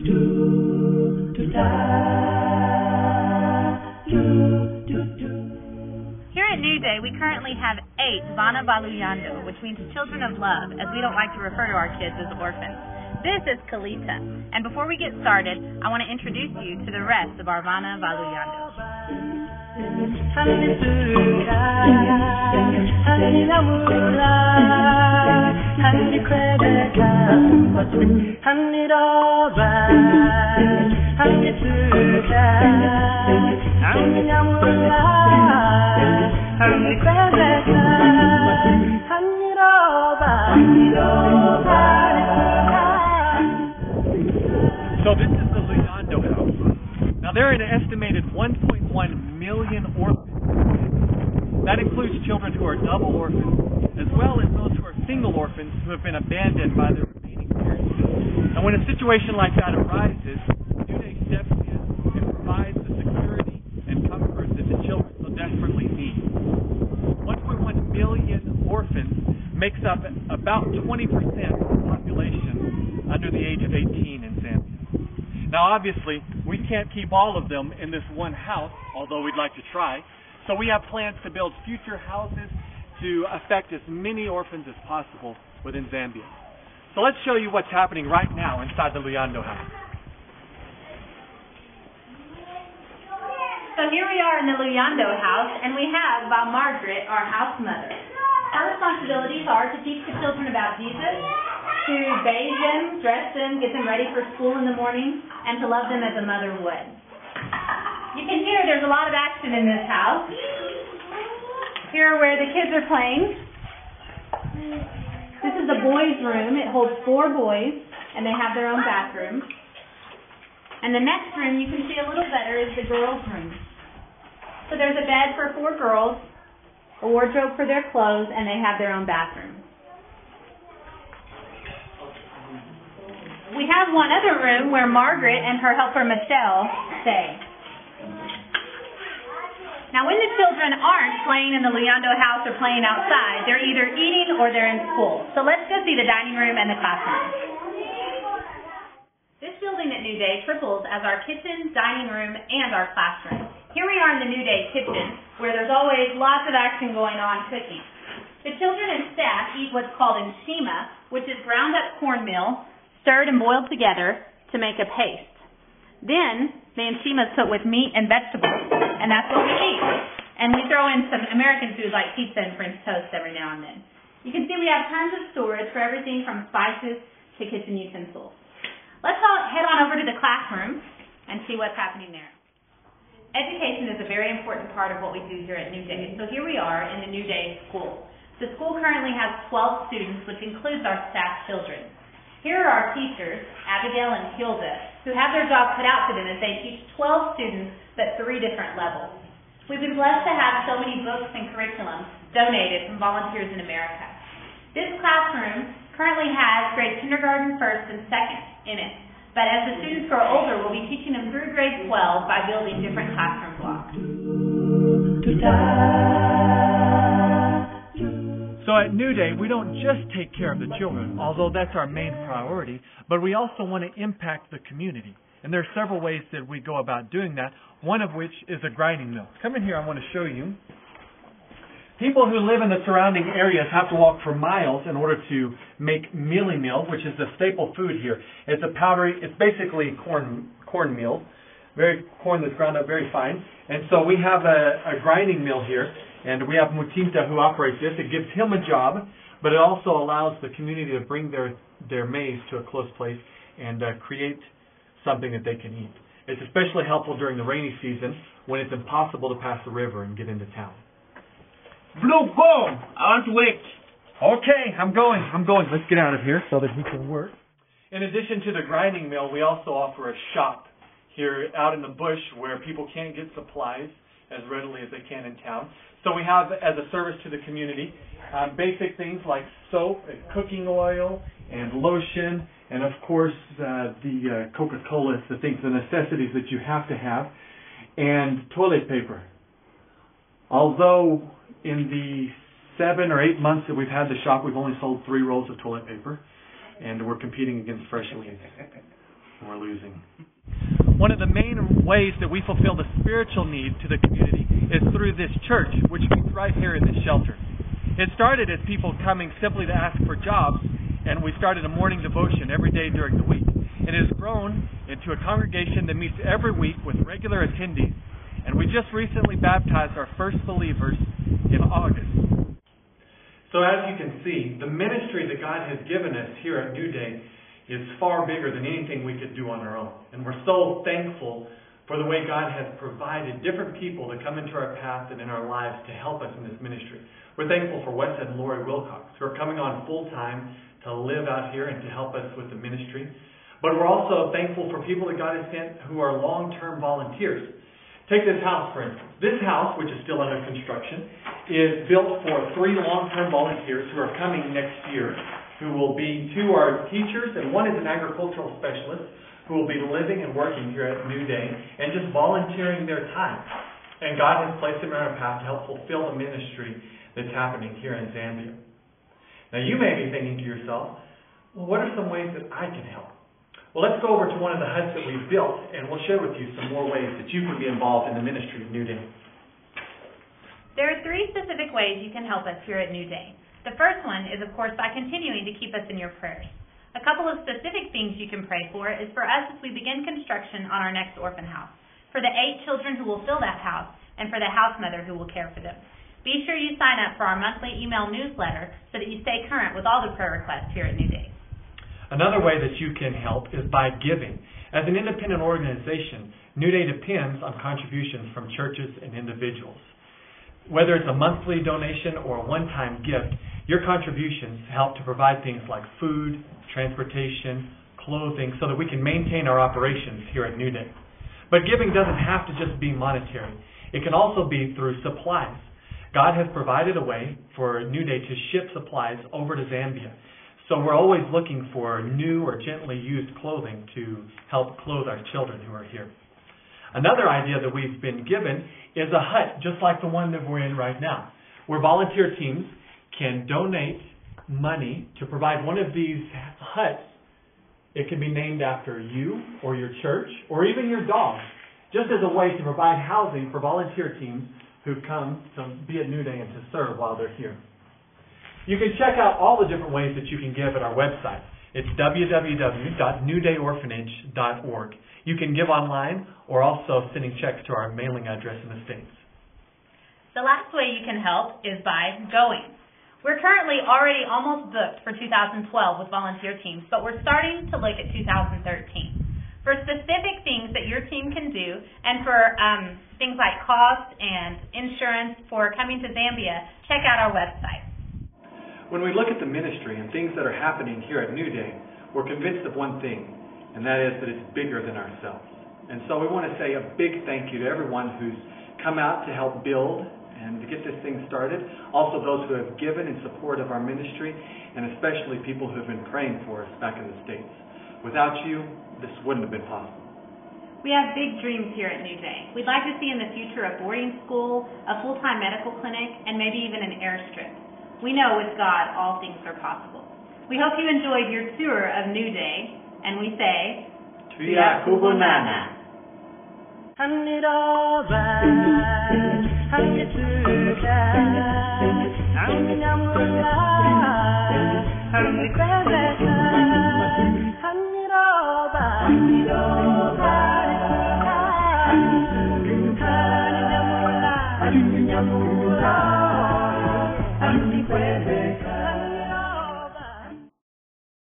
Here at New Day, we currently have 8 Vana Baluyando, which means children of love, as we don't like to refer to our kids as orphans. This is Kalita, and before we get started, I want to introduce you to the rest of our Vana Baluyando. So this is the Luyando House. Now there are an estimated 1.1 million orphans. That includes children who are double orphans, as well as those who are single orphans who have been abandoned by their remaining parents. And when a situation like that arises, New Day steps in and provides the security and comfort that the children so desperately need. 1.1 million orphans makes up about 20% of the population under the age of 18 in Zambia. Now obviously, we can't keep all of them in this one house, although we'd like to try. So we have plans to build future houses to affect as many orphans as possible within Zambia. So let's show you what's happening right now inside the Luyando house. So here we are in the Luyando house, and we have Margaret, our house mother. Her responsibilities are to teach the children about Jesus, to bathe them, dress them, get them ready for school in the morning, and to love them as a mother would. You can hear there's a lot of action in this house. Here are where the kids are playing. This is the boys' room. It holds 4 boys, and they have their own bathroom. And the next room you can see a little better is the girls' room. So there's a bed for 4 girls, a wardrobe for their clothes, and they have their own bathroom. We have one other room where Margaret and her helper Michelle stay. Now when the children aren't playing in the Luyando house or playing outside, they're either eating or they're in school. So let's go see the dining room and the classroom. This building at New Day triples as our kitchen, dining room, and our classroom. Here we are in the New Day kitchen, where there's always lots of action going on cooking. The children and staff eat what's called nshima, which is ground up cornmeal, stirred and boiled together to make a paste. Then the nshima is cooked with meat and vegetables, and that's what we eat. And we throw in some American food like pizza and French toast every now and then. You can see we have tons of storage for everything from spices to kitchen utensils. Let's head on over to the classroom and see what's happening there. Education is a very important part of what we do here at New Day. So here we are in the New Day school. The school currently has 12 students, which includes our staff children. Here are our teachers, Abigail and Hilda, who have their job cut out for them as they teach 12 students at 3 different levels. We've been blessed to have so many books and curriculum donated from volunteers in America. This classroom currently has grade kindergarten, first, and second in it. But as the students grow older, we'll be teaching them through grade 12 by building different classroom blocks. So at New Day, we don't just take care of the children, although that's our main priority, but we also want to impact the community. And there are several ways that we go about doing that, one of which is a grinding mill. Come in here, I want to show you. People who live in the surrounding areas have to walk for miles in order to make mealie meal, which is the staple food here. It's a powdery, it's basically cornmeal, corn that's ground up very fine. And so we have a grinding mill here, and we have Mutinta who operates this. It gives him a job, but it also allows the community to bring their maize to a close place and create something that they can eat. It's especially helpful during the rainy season when it's impossible to pass the river and get into town. Blue, go! I want to wait. Okay, I'm going. Let's get out of here so that he can work. In addition to the grinding mill, we also offer a shop here out in the bush where people can't get supplies as readily as they can in town. So we have, as a service to the community, basic things like soap and cooking oil and lotion, and of course the Coca-Cola, the things, the necessities that you have to have, and toilet paper. Although in the 7 or 8 months that we've had the shop, we've only sold 3 rolls of toilet paper, and we're competing against Freshly. and we're losing. One of the main ways that we fulfill the spiritual need to the community is through this church, which meets right here in this shelter. It started as people coming simply to ask for jobs, and we started a morning devotion every day during the week. It has grown into a congregation that meets every week with regular attendees, and we just recently baptized our first believers in August. So as you can see, the ministry that God has given us here at New Day is far bigger than anything we could do on our own. And we're so thankful for the way God has provided different people to come into our path and in our lives to help us in this ministry. We're thankful for Weston and Lori Wilcox, who are coming on full time to live out here and to help us with the ministry. But we're also thankful for people that God has sent who are long-term volunteers. Take this house, for instance. This house, which is still under construction, is built for 3 long-term volunteers who are coming next year, who will be 2 are teachers, and 1 is an agricultural specialist who will be living and working here at New Day and just volunteering their time. And God has placed them on our path to help fulfill the ministry that's happening here in Zambia. Now, you may be thinking to yourself, well, what are some ways that I can help? Well, let's go over to one of the huts that we've built, and we'll share with you some more ways that you can be involved in the ministry of New Day. There are 3 specific ways you can help us here at New Day. The first one is, of course, by continuing to keep us in your prayers. A couple of specific things you can pray for is for us as we begin construction on our next orphan house, for the 8 children who will fill that house, and for the house mother who will care for them. Be sure you sign up for our monthly email newsletter so that you stay current with all the prayer requests here at New Day. Another way that you can help is by giving. As an independent organization, New Day depends on contributions from churches and individuals. Whether it's a monthly donation or a one-time gift, your contributions help to provide things like food, transportation, clothing, so that we can maintain our operations here at New Day. But giving doesn't have to just be monetary. It can also be through supplies. God has provided a way for New Day to ship supplies over to Zambia. So we're always looking for new or gently used clothing to help clothe our children who are here. Another idea that we've been given is a hut just like the one that we're in right now, where volunteer teams can donate money to provide one of these huts. It can be named after you or your church or even your dog, just as a way to provide housing for volunteer teams who come to be at New Day and to serve while they're here. You can check out all the different ways that you can give at our website. It's www.newdayorphanage.org. You can give online or also sending checks to our mailing address in the States. The last way you can help is by going. We're currently already almost booked for 2012 with volunteer teams, but we're starting to look at 2013. For specific things that your team can do, and for things like cost and insurance for coming to Zambia, check out our website. When we look at the ministry and things that are happening here at New Day, we're convinced of one thing, and that is that it's bigger than ourselves. And so we want to say a big thank you to everyone who's come out to help build and to get this thing started. Also those who have given in support of our ministry, and especially people who have been praying for us back in the States. Without you, this wouldn't have been possible. We have big dreams here at New Day. We'd like to see in the future a boarding school, a full-time medical clinic, and maybe even an airstrip. We know with God all things are possible. We hope you enjoyed your tour of New Day, and we say, Tuya Kubunana. Puede